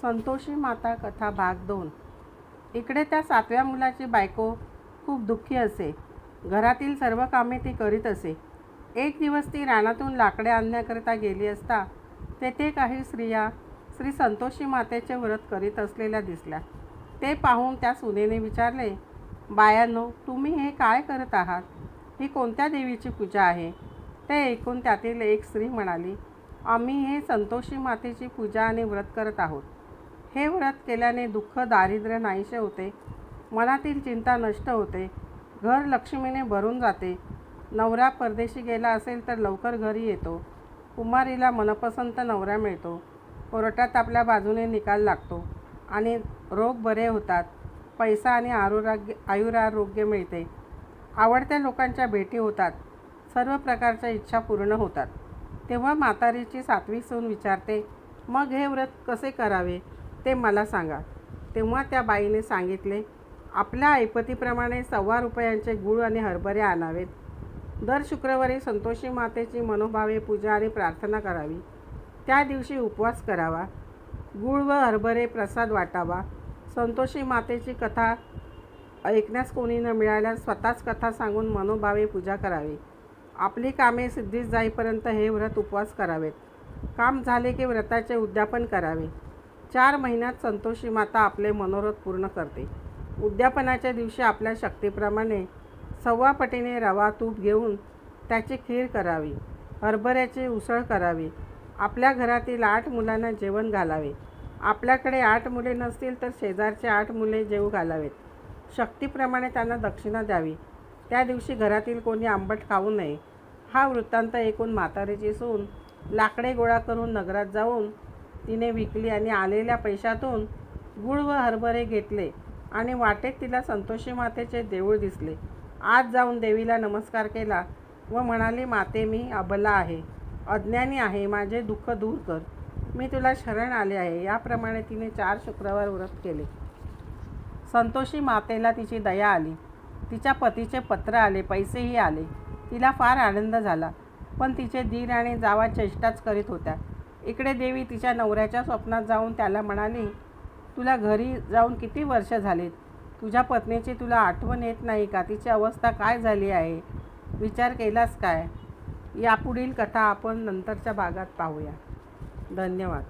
संतोषी माता कथा भाग 2. इकडे त्या 7व्या मुलाची बायको खूप दुःखी असे. घरातील सर्व कामे ती करीत असे. एक दिवस ती रानातून लाकडे आणण्याकरिता गेली असता तेथे काही स्त्रिया श्री संतोषी मातेचे व्रत करीत असलेल्या दिसल्या. ते पाहून त्या सुनेने विचारले, बायांनो, तुम्ही हे काय करत आहात? ही कोणत्या देवीची पूजा आहे? ते ऐकून त्यातील एक स्त्री म्हणाली, आम्ही हे संतोषी मातेची पूजा आणि व्रत करत आहोत. हे व्रत केल्याने दुःख दारिद्र्य नाहीसे होते, मनातील चिंता नष्ट होते, घर लक्ष्मीने भरून जाते, नवरा परदेशी गेला असेल तर लवकर घरी येतो, कुमारीला मनपसंत नवरा मिळतो, कोर्टात आपल्या बाजूने निकाल लागतो आणि रोग बरे होतात, पैसा आणि आयुरारोग्य मिळते, आवडत्या लोकांच्या भेटी होतात, सर्व प्रकारच्या इच्छा पूर्ण होतात. तेव्हा म्हातारीची 7वी सून विचारते, मग हे व्रत कसे करावे ते मला सांगा. तेव्हा त्या बाईने सांगितले, आपल्या ऐपतीप्रमाणे 1.25 रुपयांचे गूळ आणि हरभरे आणावेत. दर शुक्रवारी संतोषी मातेची मनोभावे पूजा आणि प्रार्थना करावी. त्या दिवशी उपवास करावा. गूळ व हरभरे प्रसाद वाटावा. संतोषी मातेची कथा ऐकण्यास कोणी न मिळाल्यास स्वतःच कथा सांगून मनोभावे पूजा करावी. आपली कामे सिद्धीस जाईपर्यंत हे व्रत उपवास करावेत. काम झाले की व्रताचे उद्यापन करावे. 4 महिन्यात संतोषी माता आपले मनोरथ पूर्ण करते. उद्यापनाच्या दिवशी आपल्या शक्तीप्रमाणे 1.25 पटीने रवा तूप घेऊन त्याची खीर करावी. हरभऱ्याची उसळ करावी. आपल्या घरातील 8 मुलांना जेवण घालावे. आपल्याकडे 8 मुले नसतील तर शेजारचे 8 मुले जेवू घालावेत. शक्तीप्रमाणे त्यांना दक्षिणा द्यावी. त्या दिवशी घरातील कोणी आंबट खाऊ नये. हा वृत्तांत ऐकून म्हातारीची सून लाकडे गोळा करून नगरात जाऊन तिने विकली आणि आलेल्या पैशातून गूळ व हरभरे घेतले आणि वाटेत तिला संतोषी मातेचे देऊळ दिसले. आत जाऊन देवीला नमस्कार केला व म्हणाली, माते, मी अबला आहे, अज्ञानी आहे, माझे दुःख दूर कर, मी तुला शरण आले आहे. याप्रमाणे तिने 4 शुक्रवार व्रत केले. संतोषी मातेला तिची दया आली. तिच्या पतीचे पत्र आले, पैसेही आले. तिला फार आनंद झाला. पण तिचे दीर आणि जावा चेष्टाच करीत होत्या. इकडे देवी तिच्या नवऱ्याच्या स्वप्नात जाऊन त्याला म्हणाली, तुला घरी जाऊन किती वर्ष झालीत? तुझ्या पत्नीची तुला आठवण येत नाही का? तिची अवस्था काय झाली आहे? विचार केलास काय? यापुढील कथा आपण नंतरच्या भागात पाहूया. धन्यवाद.